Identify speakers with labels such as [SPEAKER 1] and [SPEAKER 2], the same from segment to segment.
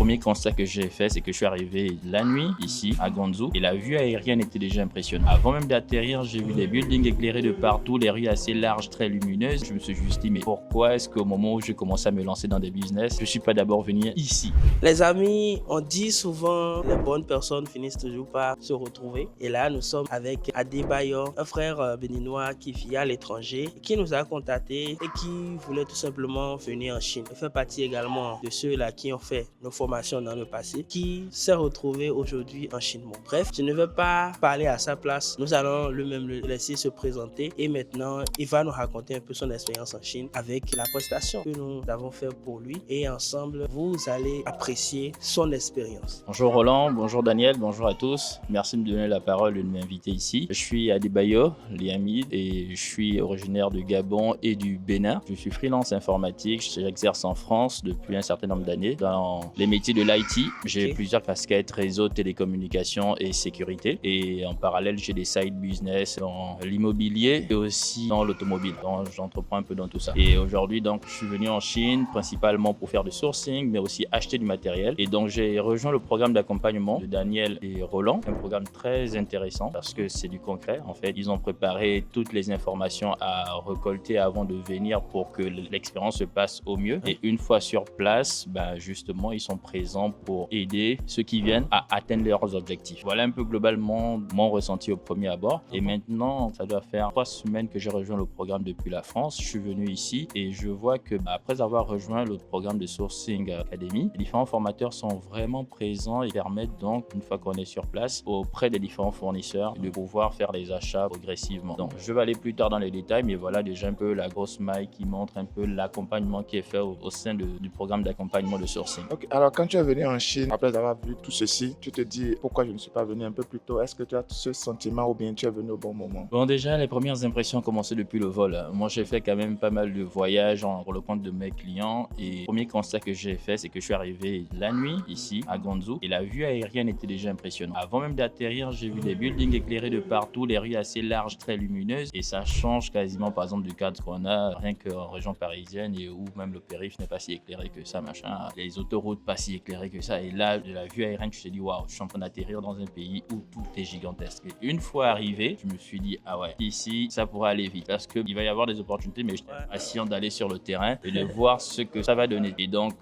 [SPEAKER 1] premier constat que j'ai fait, c'est que je suis arrivé la nuit ici à Guangzhou et la vue aérienne était déjà impressionnante. Avant même d'atterrir, j'ai vu des buildings éclairés de partout, les rues assez larges, très lumineuses. Je me suis juste dit, mais pourquoi est-ce qu'au moment où je commence à me lancer dans des business, je ne suis pas d'abord venu ici?
[SPEAKER 2] Les amis, on dit souvent les bonnes personnes finissent toujours par se retrouver. Et là, nous sommes avec Adebayo, un frère béninois qui vit à l'étranger, qui nous a contactés et qui voulait tout simplement venir en Chine. Il fait partie également de ceux-là qui ont fait nos formations dans le passé, qui s'est retrouvé aujourd'hui en Chine. Bon, bref, je ne vais pas parler à sa place. Nous allons lui-même le laisser se présenter et maintenant, il va nous raconter un peu son expérience en Chine avec la prestation que nous avons fait pour lui. Et ensemble, vous allez apprécier son expérience.
[SPEAKER 1] Bonjour Roland, bonjour Daniel, bonjour à tous. Merci de me donner la parole et de m'inviter ici. Je suis Adebayo Liamide et je suis originaire du Gabon et du Bénin. Je suis freelance informatique, j'exerce en France depuis un certain nombre d'années dans les métiers de l'IT. J'ai plusieurs casquettes, réseau, télécommunications et sécurité. Et en parallèle, j'ai des side business dans l'immobilier et aussi dans l'automobile. Donc j'entreprends un peu dans tout ça. Et aujourd'hui, donc, je suis venu en Chine principalement pour faire du sourcing, mais aussi acheter du matériel. Et donc j'ai rejoint le programme d'accompagnement de Daniel et Roland, un programme très intéressant parce que c'est du concret. En fait, ils ont préparé toutes les informations à récolter avant de venir pour que l'expérience se passe au mieux. Et une fois sur place, justement, ils sont présents pour aider ceux qui viennent à atteindre leurs objectifs. Voilà un peu globalement mon ressenti au premier abord. Et maintenant, ça doit faire 3 semaines que j'ai rejoint le programme depuis la France. Je suis venu ici et je vois que après avoir rejoint le programme de Sourcing Academy, les différents formateurs sont vraiment présents et permettent donc, une fois qu'on est sur place, auprès des différents fournisseurs, de pouvoir faire les achats progressivement. Donc, je vais aller plus tard dans les détails, mais voilà déjà un peu la grosse maille qui montre un peu l'accompagnement qui est fait au sein du programme d'accompagnement de sourcing.
[SPEAKER 3] Ok, alors quand tu es venu en Chine, après avoir vu tout ceci, tu te dis pourquoi je ne suis pas venu un peu plus tôt? Est-ce que tu as ce sentiment ou bien tu es venu au bon moment?
[SPEAKER 1] Bon, déjà, les premières impressions ont commencé depuis le vol. Moi, j'ai fait quand même pas mal de voyages pour le compte de mes clients et le premier constat que j'ai fait, c'est que je suis arrivé la nuit ici à Guangzhou et la vue aérienne était déjà impressionnante. Avant même d'atterrir, j'ai vu des buildings éclairés de partout, les rues assez larges, très lumineuses et ça change quasiment par exemple du cadre qu'on a rien qu'en région parisienne et où même le périph' n'est pas si éclairé que ça, machin. Les autoroutes pas si éclairées que ça et là, de la vue aérienne, tu te dis waouh, je suis en train d'atterrir dans un pays où tout est gigantesque. Et une fois arrivé, je me suis dit ah ouais, ici ça pourrait aller vite parce qu'il va y avoir des opportunités, mais j'étais patient d'aller sur le terrain et de voir ce que ça va donner. Et donc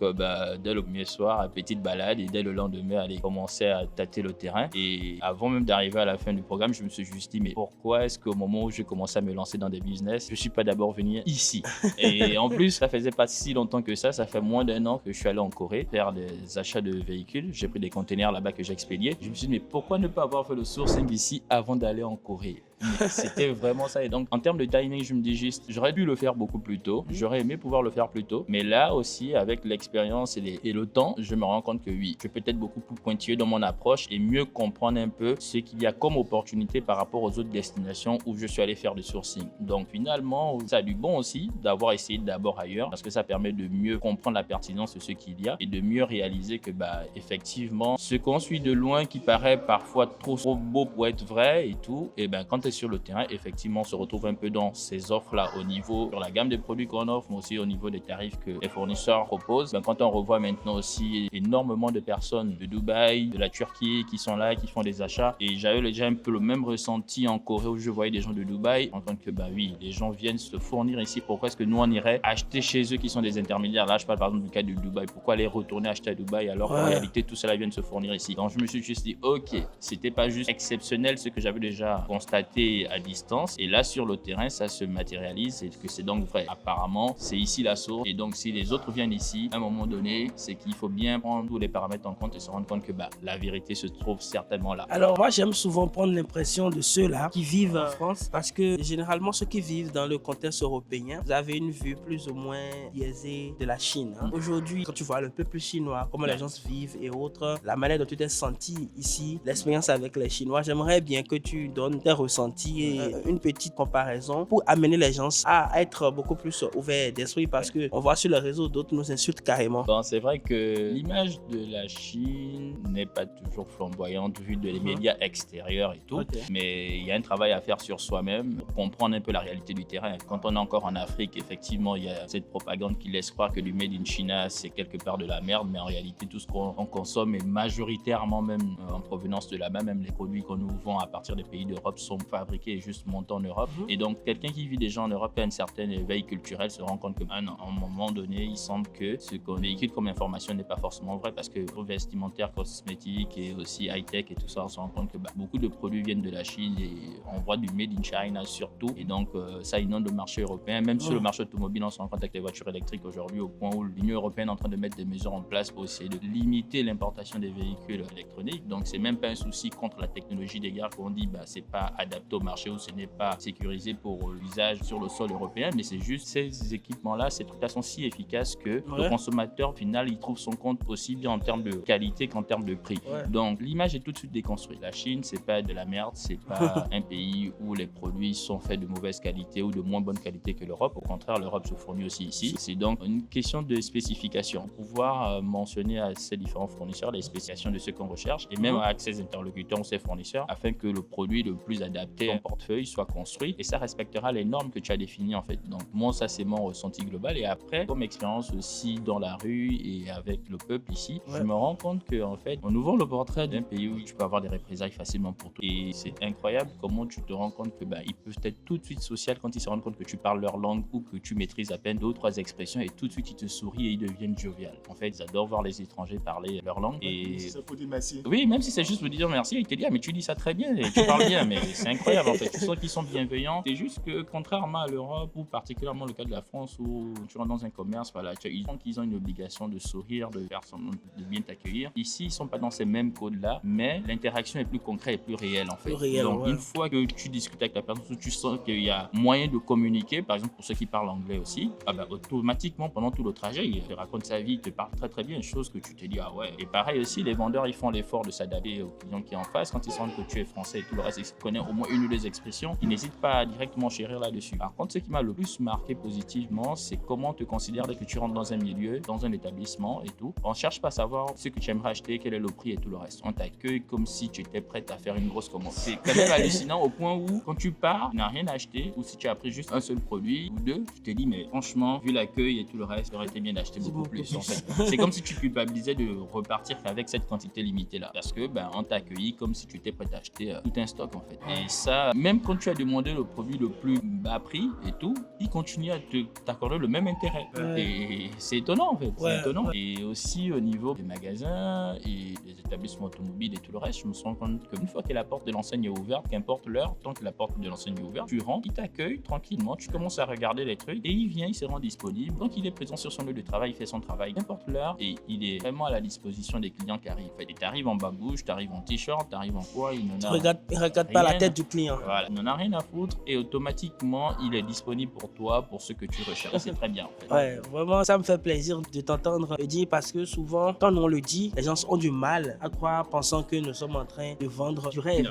[SPEAKER 1] dès le premier soir, petite balade et dès le lendemain, aller commencer à tâter le terrain. Et avant même d'arriver à la fin du programme, je me suis juste dit mais pourquoi est-ce qu'au moment où je commence à me lancer dans des business, je suis pas d'abord venu ici? Et en plus, ça faisait pas si longtemps que ça fait moins d'1 an que je suis allé en Corée faire des achats de véhicules. J'ai pris des containers là-bas que j'expédiais. Je me suis dit mais pourquoi ne pas avoir fait le sourcing ici avant d'aller en Corée? C'était vraiment ça. Et donc, en termes de timing, je me dis juste, j'aurais dû le faire beaucoup plus tôt. J'aurais aimé pouvoir le faire plus tôt. Mais là aussi, avec l'expérience et le temps, je me rends compte que oui, je peux être beaucoup plus pointilleux dans mon approche et mieux comprendre un peu ce qu'il y a comme opportunité par rapport aux autres destinations où je suis allé faire du sourcing. Donc, finalement, ça a du bon aussi d'avoir essayé d'abord ailleurs parce que ça permet de mieux comprendre la pertinence de ce qu'il y a et de mieux réaliser que, effectivement, ce qu'on suit de loin qui paraît parfois trop beau pour être vrai et tout, et quand sur le terrain, effectivement, on se retrouve un peu dans ces offres-là au niveau sur la gamme des produits qu'on offre, mais aussi au niveau des tarifs que les fournisseurs proposent. Quand on revoit maintenant aussi énormément de personnes de Dubaï, de la Turquie qui sont là, qui font des achats. Et j'avais déjà un peu le même ressenti en Corée où je voyais des gens de Dubaï en tant que, oui, les gens viennent se fournir ici. Pourquoi est-ce que nous, on irait acheter chez eux qui sont des intermédiaires? Là, je parle par exemple du cas de Dubaï. Pourquoi aller retourner acheter à Dubaï alors qu'en réalité, tout cela vient de se fournir ici? Donc, je me suis juste dit, ok, c'était pas juste exceptionnel ce que j'avais déjà constaté à distance et là sur le terrain ça se matérialise et que c'est donc vrai. Apparemment c'est ici la source et donc si les autres viennent ici à un moment donné, c'est qu'il faut bien prendre tous les paramètres en compte et se rendre compte que la vérité se trouve certainement là.
[SPEAKER 2] Alors moi j'aime souvent prendre l'impression de ceux-là qui vivent en France parce que généralement ceux qui vivent dans le contexte européen, vous avez une vue plus ou moins biaisée de la Chine. Aujourd'hui quand tu vois le peuple chinois, comment les gens vivent et autres, la manière dont tu t'es senti ici, l'expérience avec les Chinois, j'aimerais bien que tu donnes tes ressentis ressenti et une petite comparaison pour amener les gens à être beaucoup plus ouverts d'esprit parce qu'on voit sur les réseaux d'autres nous insultent carrément.
[SPEAKER 1] Bon, c'est vrai que l'image de la Chine n'est pas toujours flamboyante vu de les médias extérieurs et tout, mais il y a un travail à faire sur soi-même pour comprendre un peu la réalité du terrain. Quand on est encore en Afrique, effectivement, il y a cette propagande qui laisse croire que du made in China, c'est quelque part de la merde, mais en réalité, tout ce qu'on consomme est majoritairement même en provenance de là-bas. Même les produits qu'on nous vend à partir des pays d'Europe sont fabriqués et juste montés en Europe. Et donc, quelqu'un qui vit déjà en Europe et a une certaine éveil culturel se rend compte qu'à un moment donné, il semble que ce qu'on véhicule comme information n'est pas forcément vrai parce que vestimentaire, cosmétique et aussi high-tech et tout ça, on se rend compte que beaucoup de produits viennent de la Chine et on voit du made in China surtout. Et donc, ça inonde le marché européen. Même sur le marché automobile, on se rend compte avec les voitures électriques aujourd'hui au point où l'Union européenne est en train de mettre des mesures en place pour essayer de limiter l'importation des véhicules électroniques. Donc, c'est même pas un souci contre la technologie des gares qu'on dit c'est pas adapté au marché ou ce n'est pas sécurisé pour l'usage sur le sol européen, mais c'est juste ces équipements-là, ces trucs-là sont si efficaces que le consommateur final, il trouve son compte aussi bien en termes de qualité qu'en termes de prix. Donc, l'image est tout de suite déconstruite. La Chine, c'est pas de la merde, c'est pas un pays où les produits sont faits de mauvaise qualité ou de moins bonne qualité que l'Europe. Au contraire, l'Europe se fournit aussi ici. C'est donc une question de spécification. Pouvoir mentionner à ces différents fournisseurs les spécifications de ce qu'on recherche et même à ses interlocuteurs ou ses fournisseurs afin que le produit le plus adapté à ton portefeuille soit construit et ça respectera les normes que tu as définies en fait. Donc moi, ça c'est mon ressenti global et après, comme expérience aussi dans la rue et avec le peuple ici, je me rends compte que en fait, en ouvrant le portrait d'un pays où tu peux avoir des représailles facilement pour tout et c'est incroyable comment tu te rends compte que ils peuvent être tout de suite social quand ils se rendent compte que tu parles leur langue ou que tu maîtrises à peine 2 ou 3 expressions et tout de suite ils te sourient et ils deviennent joviales. En fait, ils adorent voir les étrangers parler leur langue et
[SPEAKER 3] ça faut dire merci.
[SPEAKER 1] Oui, même si c'est juste pour dire merci, ils te disent mais tu dis ça très bien et tu parles bien, mais c'est incroyable en fait. Tu sens qu'ils sont bienveillants. C'est juste que contrairement à l'Europe ou particulièrement le cas de la France où tu rentres dans un commerce, ils sentent qu'ils ont une obligation de sourire, de faire semblant de bien t'accueillir. Ici, ils sont pas dans ces mêmes codes-là, mais l'interaction est plus concrète et plus réelle en fait. Donc une fois que tu discutes avec la personne, tu sens qu'il y a moyen de communiquer, par exemple pour ceux qui parlent anglais aussi, automatiquement pendant tout le trajet, il te raconte sa vie, il te parle très très bien, chose que tu te dis Et pareil aussi, les vendeurs ils font l'effort de s'adapter au client qui est en face. Quand ils sentent que tu es français et tout le reste, ils connaissent au moins une ou deux expressions, ils n'hésitent pas à directement chérir là-dessus. Par contre, ce qui m'a le plus marqué positivement, c'est comment on te considère dès que tu rentres dans un milieu, dans un établissement et tout. On ne cherche pas à savoir ce que tu aimerais acheter, quel est le prix et tout le reste. On t'accueille comme si tu étais prête à faire une grosse commande. C'est quand même hallucinant au point où quand tu pars, tu n'as rien acheté ou si tu as pris juste un seul produit ou deux, tu te dis mais franchement, vu l'accueil et tout le reste, ça aurait été bien d'acheter beaucoup plus. En fait. C'est comme si tu culpabilisais de repartir avec cette quantité limitée là parce que on t'a accueilli comme si tu étais prêt à acheter tout un stock en fait. Et ça, même quand tu as demandé le produit le plus bas prix et tout, ils continuent à t'accorder le même intérêt. Et c'est étonnant en fait. C'est étonnant. Et aussi au niveau des magasins et des établissements automobiles et tout le reste, je me rends compte qu'une fois que la porte de l'enseigne est ouverte, qu'importe l'heure, tant que la porte de l'enseigne est ouverte, tu rentres, il t'accueille tranquillement, tu commences à regarder les trucs et il vient, il se rend disponible. Donc il est présent sur son lieu de travail, il fait son travail, n'importe l'heure et il est vraiment à la disposition des clients qui arrivent. Et tu arrives en babouche, tu arrives en t-shirt, tu arrives en quoi, il n'en a
[SPEAKER 2] regarde pas la tête du client.
[SPEAKER 1] Voilà, il n'en a rien à foutre et automatiquement il est disponible pour toi, pour ce que tu recherches. C'est très bien en fait.
[SPEAKER 2] Vraiment ça me fait plaisir de t'entendre le dire parce que souvent quand on le dit, les gens ont du mal à croire pensant que nous sommes en train de vendre du rêve.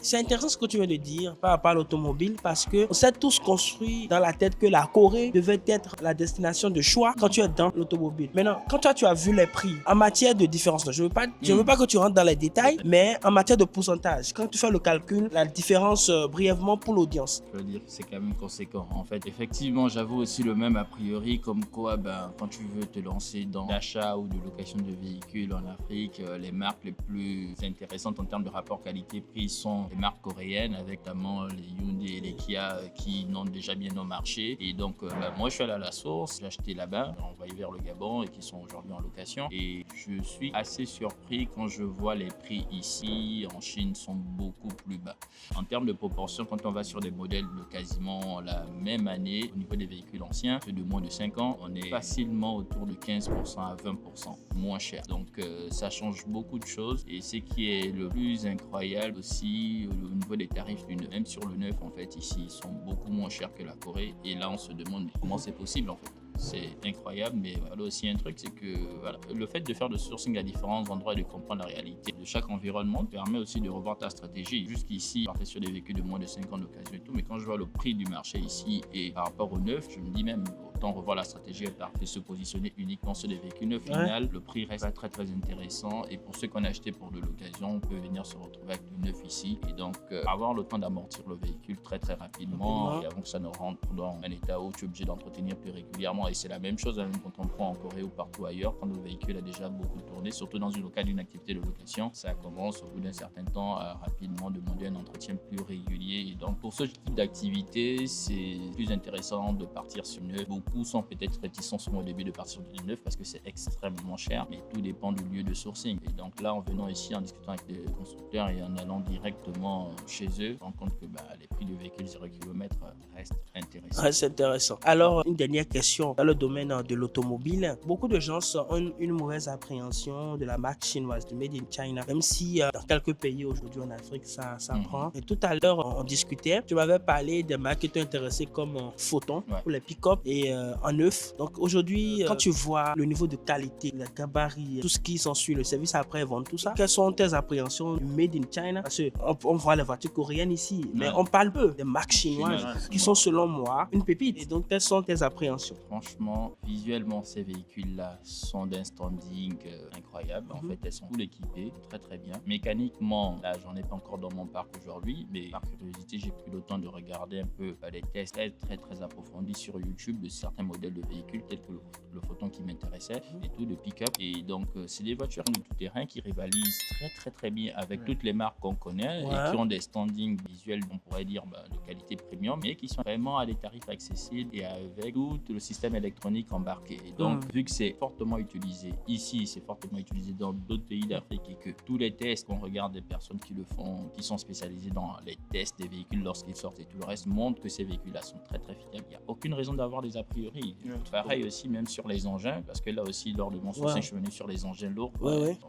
[SPEAKER 2] C'est intéressant ce que tu viens de dire par rapport à l'automobile parce que on s'est tous construit dans la tête que la Corée devait être la destination de choix quand tu es dans l'automobile. Maintenant, quand toi tu as vu les prix en matière de différence, je veux pas que tu rentres dans les détails, mais en matière de pourcentage, quand tu fais le calcul, la différence brièvement pour l'audience.
[SPEAKER 1] Je veux dire, c'est quand même conséquent. En fait, effectivement, j'avoue aussi le même a priori, comme quoi, quand tu veux te lancer dans l'achat ou de location de véhicules en Afrique, les marques les plus intéressantes en termes de rapport qualité-prix sont les marques coréennes, avec notamment les Hyundai et les Kia qui n'ont déjà bien au marché. Et donc, moi, je suis allé à la source, j'ai acheté là-bas, envoyé vers le Gabon et qui sont aujourd'hui en location. Et je suis assez surpris quand je vois les prix ici, en Chine, sont beaucoup plus bas. En termes de proportion, quand on va sur des modèles de quasiment la même année, au niveau des véhicules anciens, ceux de moins de 5 ans, on est facilement autour de 15% à 20% moins cher. Donc, ça change beaucoup de choses. Et ce qui est le plus incroyable aussi, au niveau des tarifs du neuf, même sur le neuf, en fait, ici, ils sont beaucoup moins chers que la Corée. Et là, on se demande comment c'est possible, en fait. c'est incroyable. Mais voilà aussi un truc, c'est que voilà, le fait de faire le sourcing à différents endroits et de comprendre la réalité de chaque environnement permet aussi de revoir ta stratégie. Jusqu'ici, on partait sur des véhicules de moins de 5 ans d'occasion et tout, mais quand je vois le prix du marché ici et par rapport au neuf, je me dis même autant revoir la stratégie et se positionner uniquement sur des véhicules neufs. Au final, le prix reste très très intéressant et pour ceux qu'on a acheté pour de l'occasion, on peut venir se retrouver avec du neuf ici et donc avoir le temps d'amortir le véhicule très très rapidement et avant que ça ne rentre dans un état où tu es obligé d'entretenir plus régulièrement. Et c'est la même chose même quand on prend en Corée ou partout ailleurs, quand le véhicule a déjà beaucoup tourné, surtout dans le cadre d'une activité de location, ça commence au bout d'un certain temps à rapidement demander un entretien plus régulier. Et donc pour ce type d'activité, c'est plus intéressant de partir sur neuf. Beaucoup sont peut-être réticents au début de partir sur du neuf parce que c'est extrêmement cher, mais tout dépend du lieu de sourcing. Et donc là, en venant ici, en discutant avec les constructeurs et en allant directement chez eux, on rend compte que les prix du véhicule 0 km restent intéressants.
[SPEAKER 2] C'est intéressant. Alors, une dernière question. Dans le domaine de l'automobile, beaucoup de gens ont une mauvaise appréhension de la marque chinoise, de Made in China, même si dans quelques pays aujourd'hui en Afrique, ça prend. Et tout à l'heure, on discutait, tu m'avais parlé des marques qui t'ont intéressé comme Photon pour les pick-up et en neuf. Donc aujourd'hui, quand tu vois le niveau de qualité, les gabarits, tout ce qui s'ensuit, le service après-vente, tout ça, quelles sont tes appréhensions du Made in China? Parce qu'on voit les voitures coréennes ici, mais on parle peu des marques chinoises qui sont selon moi une pépite. Et donc, quelles sont tes appréhensions?
[SPEAKER 1] Franchement, visuellement, ces véhicules-là sont d'un standing incroyable. En fait, elles sont full équipées, très très bien. Mécaniquement, là, j'en ai pas encore dans mon parc aujourd'hui, mais par curiosité, j'ai pris le temps de regarder un peu des tests très très très approfondis sur YouTube de certains modèles de véhicules tels que le Photon qui m'intéressait et tout, le pick-up. Et donc, c'est des voitures de tout terrain qui rivalisent très très très bien avec toutes les marques qu'on connaît et qui ont des standings visuels, on pourrait dire, de qualité premium, mais qui sont vraiment à des tarifs accessibles et avec tout le système électronique embarqué. Et donc, vu que c'est fortement utilisé ici, c'est fortement utilisé dans d'autres pays d'Afrique et que tous les tests qu'on regarde des personnes qui le font, qui sont spécialisées dans les tests des véhicules lorsqu'ils sortent et tout le reste, montrent que ces véhicules-là sont très très fiables. Il n'y a aucune raison d'avoir des a priori. Pareil aussi, même sur les engins, parce que là aussi, lors de mon sourcing, je suis venu sur les engins lourds.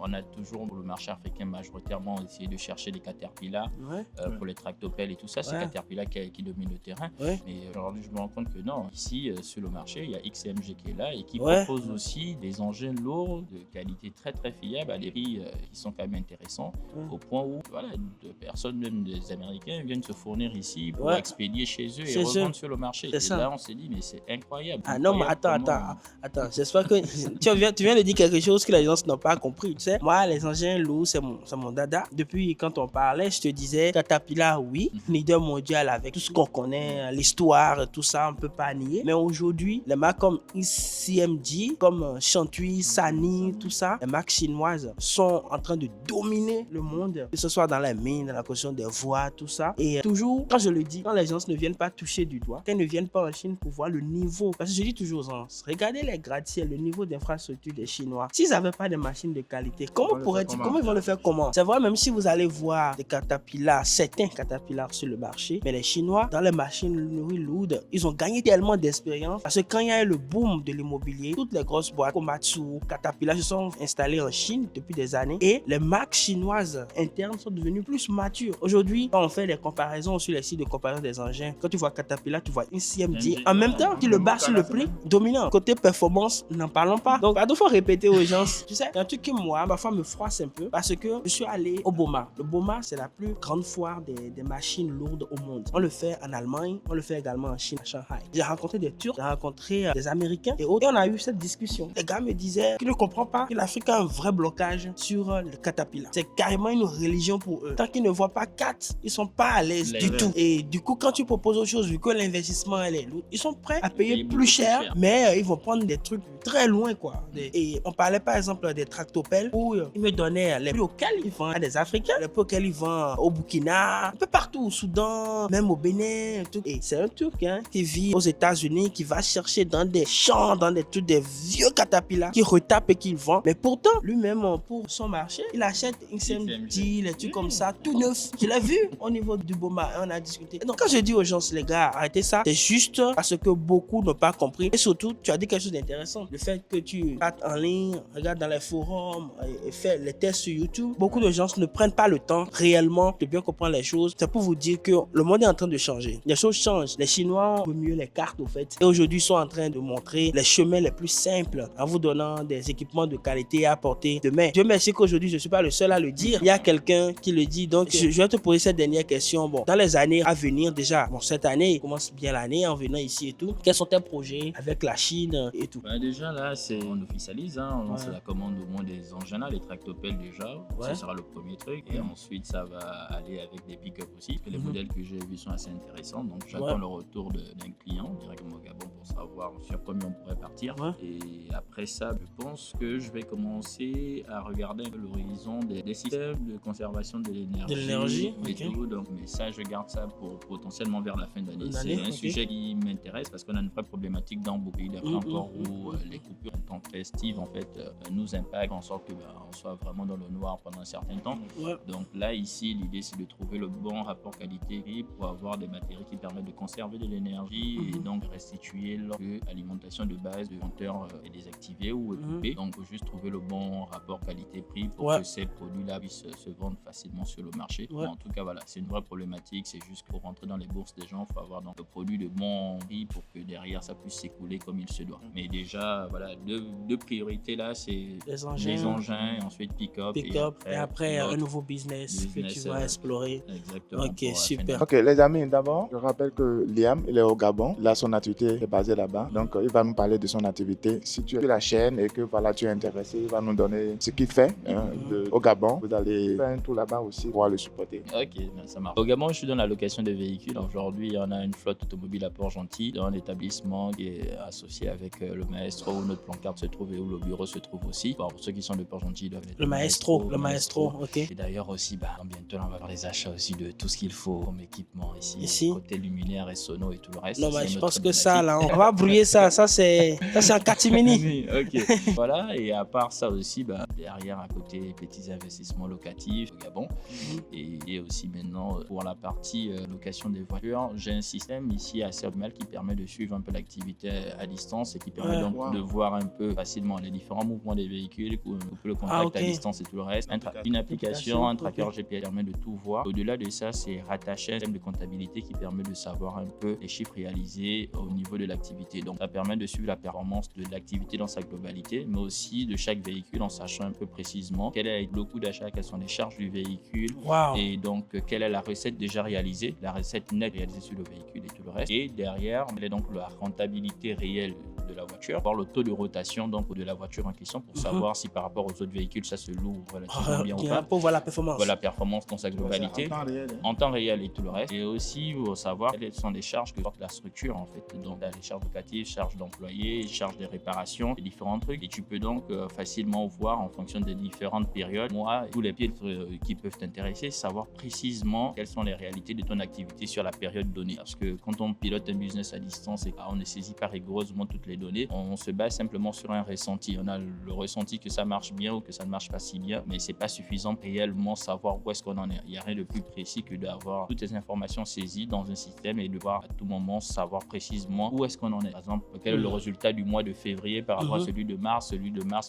[SPEAKER 1] On a toujours, pour le marché africain, majoritairement essayé de chercher des Caterpillar pour les tractopelles et tout ça. C'est Caterpillar qui domine le terrain. Mais aujourd'hui, je me rends compte que non, ici, sur le marché, il y a XCMG qui est là et qui propose aussi des engins lourds de qualité très très fiable à des prix qui sont quand même intéressants, au point où de personnes, même des Américains, viennent se fournir ici pour expédier chez eux et revendre sur le marché. Et là, on s'est dit, mais c'est incroyable.
[SPEAKER 2] Ah non, mais attends, j'espère que tu viens de dire quelque chose que les gens n'ont pas compris. Tu sais, moi, les engins lourds, c'est mon dada. Depuis quand on parlait, je te disais, Caterpillar, oui, leader mondial avec tout ce qu'on connaît, l'histoire, tout ça, on ne peut pas nier. Mais aujourd'hui, les marques comme CMG, comme Chantuy, Sany, tout ça, les marques chinoises sont en train de dominer le monde, que ce soit dans les mines, dans la construction des voies, tout ça. Et toujours, quand je le dis, quand les gens ne viennent pas toucher du doigt, quand ils ne viennent pas en Chine pour voir le niveau, parce que je dis toujours, regardez les gratte-ciel, le niveau d'infrastructure des Chinois. S'ils n'avaient pas de machines de qualité, comment ils vont le faire comment? C'est vrai, même si vous allez voir des Caterpillar, certains Caterpillar sur le marché, mais les Chinois, dans les machines lourdes, ils ont gagné tellement d'expérience parce que quand il y a eu le boom de l'immobilier, toutes les grosses boîtes, Komatsu, Caterpillar, se sont installées en Chine depuis des années et les marques chinoises internes sont devenues plus matures. Aujourd'hui, quand on fait les comparaisons sur les sites de comparaison des engins, quand tu vois Caterpillar, tu vois une CMD. En même temps, tu le bats sur le prix dominant. Côté performance, n'en parlons pas. Donc, il faut répéter aux gens. Tu sais, il y a un truc qui, moi, parfois me froisse un peu parce que je suis allé au BOMA. Le BOMA, c'est la plus grande foire des machines lourdes au monde. On le fait en Allemagne, on le fait également en Chine, à Shanghai. J'ai rencontré des Turcs, j'ai rencontré des Américains et autres. Et on a eu cette discussion. Les gars me disaient qu'ils ne comprennent pas que l'Afrique a un vrai blocage sur le Caterpillar. C'est carrément une religion pour eux. Tant qu'ils ne voient pas 4, ils ne sont pas à l'aise du tout. Et du coup, quand tu proposes autre chose, vu que l'investissement elle est lourd, ils sont prêts à payer plus cher, mais ils vont prendre des trucs très loin, quoi. Et on parlait par exemple des tractopelles où ils me donnaient les prix auxquels ils vendent à des Africains, les prix auxquels ils vendent au Burkina, un peu partout, au Soudan, même au Bénin, tout. Et c'est un Turc qui vit aux États-Unis, qui va chercher dans des champs, dans des trucs, des vieux Caterpillar, qui retape et qui vend. Mais pourtant, lui-même, pour son marché, il achète une CMD, les trucs comme ça, tout neuf. Je l'ai vu au niveau du BOMA, on a discuté. Et donc, quand je dis aux gens, les gars, arrêtez ça, c'est juste parce que beaucoup n'ont pas compris. Et surtout, tu as dit quelque chose d'intéressant. Le fait que tu partes en ligne, regardes dans les forums et fais les tests sur YouTube. Beaucoup de gens ne prennent pas le temps réellement de bien comprendre les choses. C'est pour vous dire que le monde est en train de changer. Les choses changent. Les Chinois jouent mieux les cartes, au fait. Et aujourd'hui, ils sont en train de montrer les chemins les plus simples en vous donnant des équipements de qualité à portée de main. Dieu merci qu'aujourd'hui, je ne suis pas le seul à le dire. Il y a quelqu'un qui le dit. Donc, je vais te poser cette dernière question. Bon, dans les années à venir, déjà, bon, cette année, commence bien l'année en venant ici et tout. Quels sont tes projets avec la Chine et tout?
[SPEAKER 1] Déjà, là, on officialise. On lance la commande au moins des engins, là, les tractopelles déjà. Ce sera le premier truc. Et ensuite, ça va aller avec des pick-up aussi. Parce que les modèles que j'ai vus sont assez intéressants. Donc, j'attends le retour d'un client directement au Gabon pour savoir sur combien on pourrait partir. Et après ça, je pense que je vais commencer à regarder un peu l'horizon des systèmes de conservation de l'énergie. Et tout. Donc, mais ça, je garde ça pour potentiellement vers la fin d'année. C'est un sujet qui m'intéresse parce qu'on a une vraie problématique dans beaucoup de pays d'Afrique encore où les coupures intempestives en fait nous impactent en sorte que on soit vraiment dans le noir pendant un certain temps. Donc là, ici, l'idée c'est de trouver le bon rapport qualité-prix pour avoir des matériaux qui permettent de conserver de l'énergie et donc restituer l'alimentation de base de compteurs est désactivée ou est coupée. Donc, il faut juste trouver le bon rapport qualité-prix pour que ces produits-là puissent se vendre facilement sur le marché. En tout cas, voilà, c'est une vraie problématique. C'est juste pour rentrer dans les bourses des gens, il faut avoir donc le produit de bon prix pour que derrière ça puisse s'écouler comme il se doit. Mais déjà, voilà, deux priorités là, c'est les engins, et ensuite pick-up.
[SPEAKER 2] Et après un nouveau business que tu vas explorer.
[SPEAKER 1] Exactement.
[SPEAKER 2] Ok, super.
[SPEAKER 3] Ok, les amis, d'abord, je rappelle que Liam, il est au Gabon. Là, son activité est basée là-bas. Donc, il va nous parler de son activité. Si tu es sur la chaîne et que voilà, tu es intéressé, il va nous donner ce qu'il fait au Gabon. Vous allez faire un tour là-bas aussi pour le supporter.
[SPEAKER 1] Ok, ça marche. Au Gabon, je suis dans la location de véhicules. Aujourd'hui, on a une flotte automobile à Port-Gentil, dans un établissement qui est associé avec le Maestro où notre pancarte se trouve et où le bureau se trouve aussi. Bon, pour ceux qui sont de Port-Gentil, ils doivent être
[SPEAKER 2] le Maestro, ok.
[SPEAKER 1] Et d'ailleurs aussi, bientôt, on va avoir les achats aussi de tout ce qu'il faut comme équipement ici. Côté luminaire et sono et tout le reste.
[SPEAKER 2] Non, je pense que ça, là, on va brouiller ça. Ça, c'est un catimini.
[SPEAKER 1] Ok. Voilà, et à part ça aussi, derrière, à côté, petits investissements locatifs au Gabon. Et aussi maintenant, pour la partie location des voitures, j'ai un système ici assez optimal qui permet de suivre un peu l'activité à distance et qui permet donc de voir un peu facilement les différents mouvements des véhicules, le contact à distance et tout le reste. Une application, un tracker GPS permet de tout voir. Au-delà de ça, c'est rattaché à un système de comptabilité qui permet de savoir un peu les chiffres réalisés au niveau de l'activité. Donc, ça permet de suivre la performance de l'activité dans sa globalité, mais aussi de chaque véhicule en sachant un peu précisément quel est le coût d'achat, quelles sont les charges du véhicule et donc quelle est la recette déjà réalisée, la recette nette réalisée sur le véhicule et tout le reste. Et derrière, elle est donc la rentabilité réelle de la voiture, voir le taux de rotation donc de la voiture en question pour savoir si par rapport aux autres véhicules ça se loue relativement bien ou pas.
[SPEAKER 2] Pour voir la performance.
[SPEAKER 1] Voir la performance dans sa globalité, en temps réel et tout le reste. Et aussi pour savoir quelles sont les charges que porte la structure en fait. Donc les charges locatives, charges d'employés, charges de réparation, les différents trucs. Et tu peux donc facilement voir en fonction des différentes périodes, tous les filtres qui peuvent t'intéresser, savoir précisément quelles sont les réalités de ton activité sur la période donnée. Parce que quand on pilote un business à distance et qu'on ne saisit pas rigoureusement toutes les données, on se base simplement sur un ressenti. On a le ressenti que ça marche bien ou que ça ne marche pas si bien, mais c'est pas suffisant pour réellement savoir où est-ce qu'on en est. Il n'y a rien de plus précis que d'avoir toutes les informations saisies dans un système et de voir à tout moment savoir précisément où est-ce qu'on en est. Par exemple, quel est le résultat du mois de février par rapport à celui de mars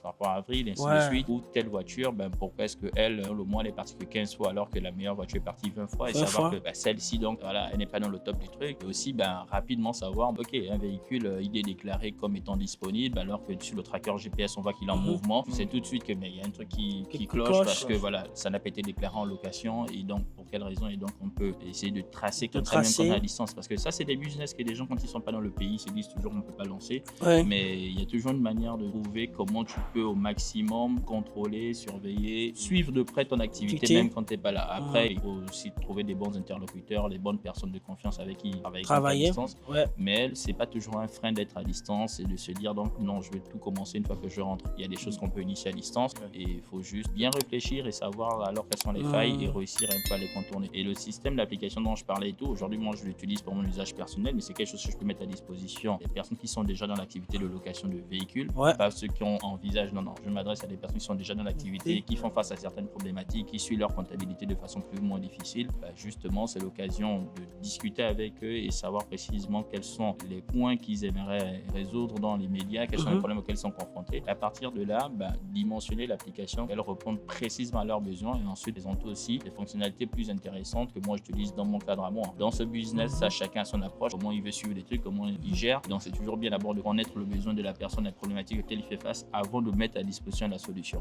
[SPEAKER 1] par rapport à avril, et ainsi de suite. Ou telle voiture, pourquoi est-ce qu'elle, le mois, elle est partie que 15 fois alors que la meilleure voiture est partie 20 fois et savoir que celle-ci, donc voilà, elle n'est pas dans le top du truc. Et aussi, rapidement savoir, ok, un véhicule, il est déclaré comme étant disponible alors que sur le tracker GPS, on voit qu'il est en mouvement. Tu sais tout de suite que il y a un truc qui cloche parce que voilà, ça n'a pas été déclaré en location et donc pour quelle raison. Et donc on peut essayer de tracer comme ça même quand on est à distance, parce que ça c'est des business que les gens quand ils sont pas dans le pays se disent toujours on peut pas lancer, mais il y a toujours une manière de trouver comment tu peux au maximum contrôler, surveiller, suivre de près ton activité même quand tu n'es pas là. Après il faut aussi trouver des bons interlocuteurs, les bonnes personnes de confiance avec qui travailler à distance, mais c'est pas toujours un frein d'être à distance. distance et de se dire donc non, je vais tout commencer une fois que je rentre. Il y a des choses qu'on peut initier à distance et il faut juste bien réfléchir et savoir alors quelles sont les failles et réussir un peu à les contourner. Et le système d'application dont je parlais et tout, aujourd'hui moi je l'utilise pour mon usage personnel, mais c'est quelque chose que je peux mettre à disposition des personnes qui sont déjà dans l'activité de location de véhicules, pas ceux qui envisagent, non, je m'adresse à des personnes qui sont déjà dans l'activité, qui font face à certaines problématiques, qui suivent leur comptabilité de façon plus ou moins difficile. Justement, c'est l'occasion de discuter avec eux et savoir précisément quels sont les points qu'ils aimeraient résoudre dans les médias, quels sont les problèmes auxquels ils sont confrontés. À partir de là, dimensionner l'application, qu'elle réponde précisément à leurs besoins et ensuite présenter aussi des fonctionnalités plus intéressantes que moi j'utilise dans mon cadre à moi. Dans ce business, ça, chacun a son approche, comment il veut suivre les trucs, comment il gère. Donc c'est toujours bien d'abord de connaître le besoin de la personne, la problématique auquel il fait face avant de mettre à disposition la solution.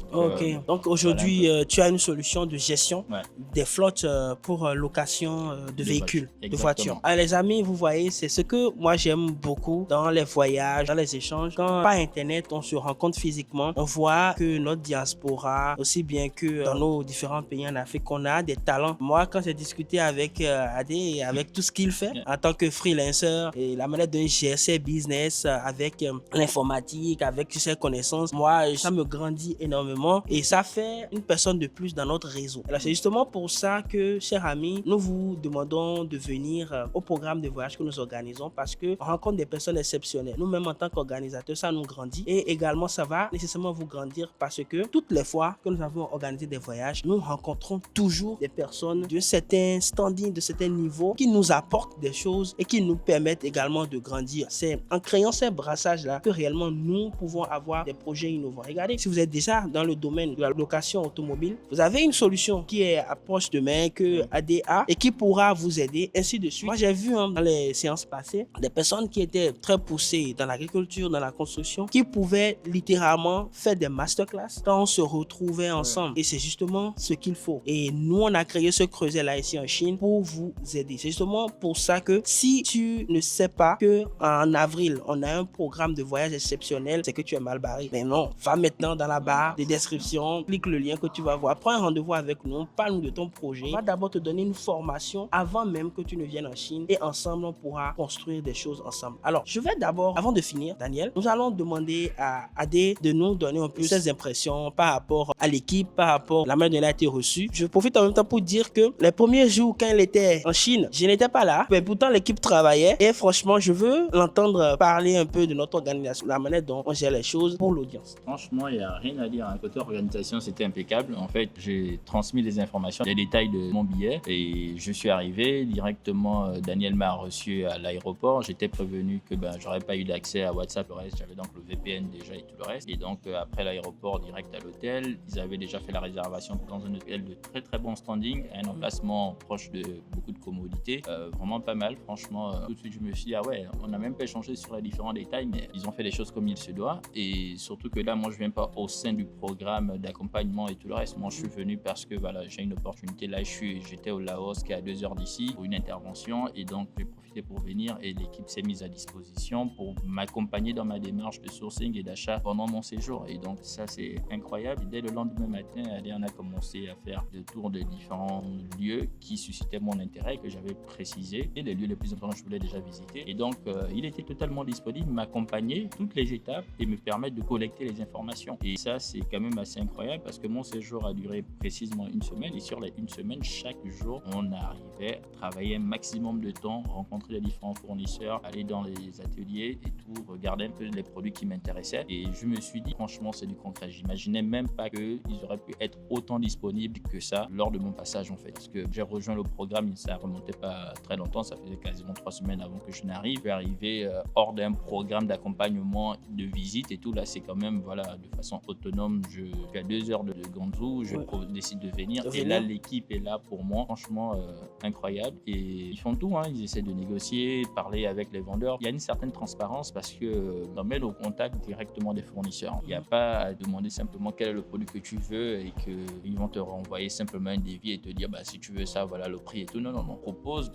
[SPEAKER 2] Donc aujourd'hui, tu as une solution de gestion des flottes pour location de véhicules, de voitures. Alors, les amis, vous voyez, c'est ce que moi j'aime beaucoup dans les voyages, dans les échanges. Quand par Internet, on se rencontre physiquement, on voit que notre diaspora, aussi bien que dans nos différents pays en Afrique, on a des talents. Moi, quand j'ai discuté avec Adé et avec tout ce qu'il fait en tant que freelancer et la manière de gérer ses business avec l'informatique, avec ses connaissances, moi, ça me grandit énormément et ça fait une personne de plus dans notre réseau. Alors, c'est justement pour ça que, chers amis, nous vous demandons de venir au programme de voyage que nous organisons parce qu'on rencontre des personnes exceptionnelles. Nous-mêmes, en tant qu'organisateurs, ça nous grandit et également, ça va nécessairement vous grandir parce que toutes les fois que nous avons organisé des voyages, nous rencontrons toujours des personnes de certains standing, de certains niveaux qui nous apportent des choses et qui nous permettent également de grandir. C'est en créant ces brassages-là que réellement nous pouvons avoir des projets innovants. Regardez, si vous êtes déjà dans le domaine de la location automobile, vous avez une solution qui est à proche de main que ADA et qui pourra vous aider, ainsi de suite. Moi, j'ai vu dans les séances passées des personnes qui étaient très poussées dans l'agriculture, dans la construction, qui pouvaient littéralement faire des masterclass quand on se retrouvait ensemble. Et c'est justement ce qu'il faut. Et nous, on a créé ce creuset-là ici en Chine pour vous aider. C'est justement pour ça que si tu ne sais pas qu'en avril, on a un programme de voyage exceptionnel, c'est que tu es mal barré. Mais non, va maintenant dans la barre de description, clique le lien que tu vas voir, prends un rendez-vous avec nous, parle-nous de ton projet. On va d'abord te donner une formation avant même que tu ne viennes en Chine et ensemble, on pourra construire des choses ensemble. Alors, je vais d'abord, avant de finir, Daniel, nous allons demander à Adé de nous donner un peu ses impressions par rapport à l'équipe, par rapport à la manière dont elle a été reçue. Je profite en même temps pour dire que les premiers jours, quand elle était en Chine, je n'étais pas là, mais pourtant l'équipe travaillait et franchement, je veux l'entendre parler un peu de notre organisation, la manière dont on gère les choses pour l'audience.
[SPEAKER 1] Franchement, il n'y a rien à dire. Côté organisation, c'était impeccable. En fait, j'ai transmis les informations, les détails de mon billet et je suis arrivé directement. Daniel m'a reçu à l'aéroport. J'étais prévenu que j'aurais pas eu d'accès à WhatsApp, le reste. J'avais donc le VPN déjà et tout le reste. Et donc, après l'aéroport, direct à l'hôtel, ils avaient déjà fait la réservation dans un hôtel de très très bon standing, un emplacement proche de beaucoup de commodités. Vraiment pas mal, franchement. Tout de suite, je me suis dit, ah ouais, on n'a même pas échangé sur les différents détails, mais ils ont fait les choses comme il se doit. Et surtout que là, moi, je viens pas au sein du programme d'accompagnement et tout le reste. Moi, je suis venu parce que voilà, j'ai une opportunité. Là, j'étais au Laos, qui est à 2 heures d'ici, pour une intervention. Et donc, j'ai profité pour venir et l'équipe s'est mise à disposition pour m'accompagner dans ma démarche de sourcing et d'achat pendant mon séjour. Et donc, ça, c'est incroyable. Et dès le lendemain matin, on a commencé à faire le tour de différents lieux qui suscitaient mon intérêt, que j'avais précisé, et les lieux les plus importants que je voulais déjà visiter. Et donc, il était totalement disponible, m'accompagner toutes les étapes et me permettre de collecter les informations. Et ça, c'est quand même assez incroyable parce que mon séjour a duré précisément 1 semaine. Et sur les 1 semaine, chaque jour, on arrivait à travailler un maximum de temps, rencontrer les différents fournisseurs, aller dans les ateliers et tout, regarder un peu les produits qui m'intéressaient. Et je me suis dit, franchement, c'est du concret. J'imaginais même pas qu'ils auraient pu être autant disponibles que ça lors de mon passage, en fait. Parce que j'ai rejoint le programme, ça remontait pas très longtemps, ça faisait quasiment 3 semaines avant que je n'arrive. Je suis arrivé hors d'un programme d'accompagnement de visite et tout. Là, c'est quand même, voilà, de façon autonome. Je suis à 2 heures de Guangzhou, je décide de venir. Et là, l'équipe est là pour moi. Franchement, incroyable. Et ils font tout, hein. Ils essaient de négocier, parler avec les vendeurs. Il y a une certaine transparence parce que on met au contact directement des fournisseurs. Il n'y a pas à demander simplement quel est le produit que tu veux et qu'ils vont te renvoyer simplement un devis et te dire si tu veux ça, voilà le prix et tout. Non, on propose,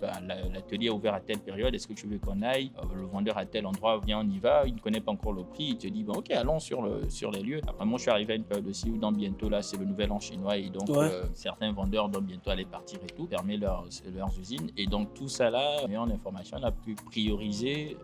[SPEAKER 1] l'atelier est ouvert à telle période, est-ce que tu veux qu'on aille, le vendeur à tel endroit, viens, on y va, il ne connaît pas encore le prix, il te dit ok, allons sur les lieux. Après, moi je suis arrivé à une période aussi où dans bientôt là c'est le nouvel an chinois et donc certains vendeurs doivent bientôt aller partir et tout, fermer leurs usines et donc tout ça là, en information, on a pu prioriser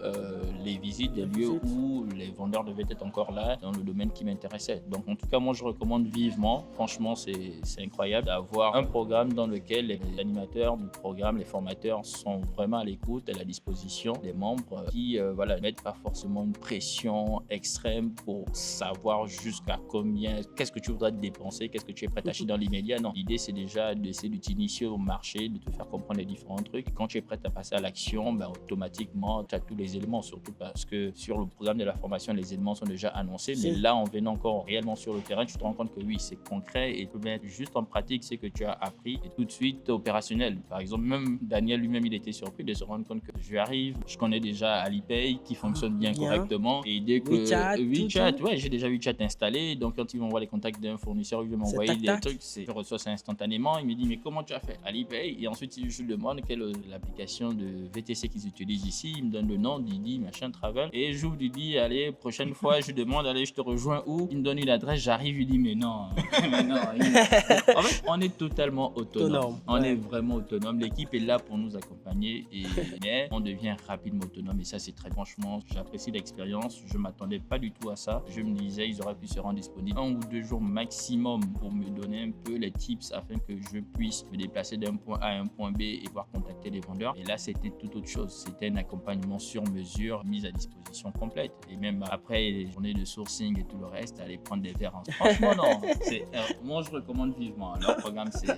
[SPEAKER 1] les visites des lieux où les vendeurs devaient être encore là dans le domaine qui m'intéressait. Donc en tout cas, moi je recommande vivement, franchement c'est incroyable d'avoir un programme dans lequel les animateurs du programme, les formateurs sont vraiment à l'écoute, à la disposition des membres qui ne mettent pas forcément une pression extrême pour savoir jusqu'à combien, qu'est-ce que tu voudrais dépenser, qu'est-ce que tu es prêt à acheter dans l'immédiat. Non, l'idée c'est déjà d'essayer de t'initier au marché, de te faire comprendre les différents trucs. Quand tu es prêt à passer à l'action, automatiquement tu as tous les éléments, surtout parce que sur le programme de la formation, les éléments sont déjà annoncés. Mais là, en venant encore réellement sur le terrain, tu te rends compte que oui, c'est concret et tu peux mettre juste en pratique ce que tu as appris et tout de suite opérationnel. Par exemple, même Daniel lui-même, il était surpris de se rendre compte que je arrive, je connais déjà Alipay qui fonctionne bien correctement et dès que WeChat, ouais, j'ai déjà WeChat installé, donc quand il m'envoie les contacts d'un fournisseur, il veut m'envoyer des trucs, je reçois ça instantanément, il me dit mais comment tu as fait? Alipay, et ensuite je lui demande quelle est l'application de VTC qu'ils utilisent ici, il me donne le nom, Didi, machin, travel, et j'ouvre Didi, allez, prochaine fois je lui demande, allez, je te rejoins où? Il me donne une adresse, j'arrive, il dit mais non, mais non. En fait, on est totalement autonome. On est vraiment autonome. L'équipe est là pour nous accompagner mais on devient rapidement autonome et ça c'est très franchement, j'apprécie l'expérience. Je m'attendais pas du tout à ça. Je me disais ils auraient pu se rendre disponibles 1 ou 2 jours maximum pour me donner un peu les tips afin que je puisse me déplacer d'un point A à un point B et pouvoir contacter les vendeurs. Et là c'était tout autre chose. C'était un accompagnement sur mesure, mise à disposition complète. Et même après les journées de sourcing et tout le reste, aller prendre des verres. Franchement non. Moi je recommande vivement. Leur programme c'est.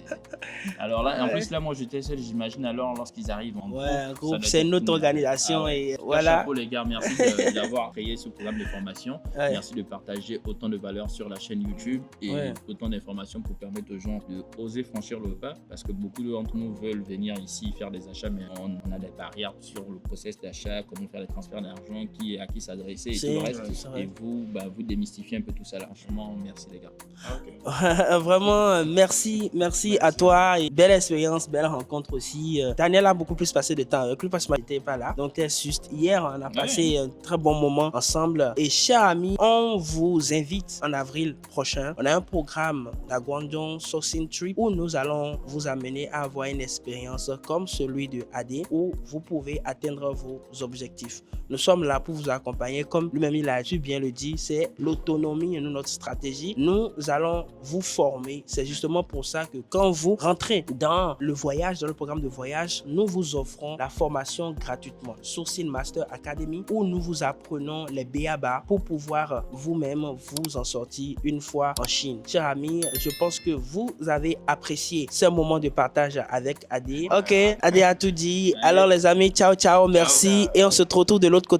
[SPEAKER 1] Alors là, en plus là moi j'étais seul, j'imagine alors lorsqu'ils arrivent en
[SPEAKER 2] groupe, c'est une autre organisation et voilà.
[SPEAKER 1] Chapeau les gars, merci d'avoir créé ce programme de formation. Merci de partager autant de valeur sur la chaîne YouTube et autant d'informations pour permettre aux gens d'oser franchir le pas parce que beaucoup d'entre nous veulent venir ici faire des achats mais on a des barrières sur le process d'achat, comment faire les transferts d'argent, à qui s'adresser et tout le reste. Et vous démystifiez un peu tout ça là. Franchement, merci les gars.
[SPEAKER 2] Vraiment, merci à toi et belle expérience, belle rencontre aussi. Daniel a beaucoup plus passé de temps avec lui parce que moi j'étais pas là. Donc juste hier, on a passé un très bon moment ensemble. Et chers amis, on vous invite en avril prochain. On a un programme, la Guangdong Sourcing Trip, où nous allons vous amener à avoir une expérience comme celui de AD, où vous pouvez atteindre vos objectifs. Nous sommes là pour vous accompagner, comme lui-même il a su bien le dire, c'est l'autonomie, notre stratégie. Nous allons vous former. C'est justement pour ça que quand vous rentrez dans le voyage, dans le programme de voyage, nous vous offrons la formation gratuitement. Sourcing Master Academy, où nous vous apprenons les b.a.-ba pour pouvoir vous-même vous en sortir une fois en Chine. Chers amis, je pense que vous avez apprécié ce moment de partage avec Adé. Ok, Adé a tout dit. Alors les amis, ciao, merci et on se retrouve de l'autre côté.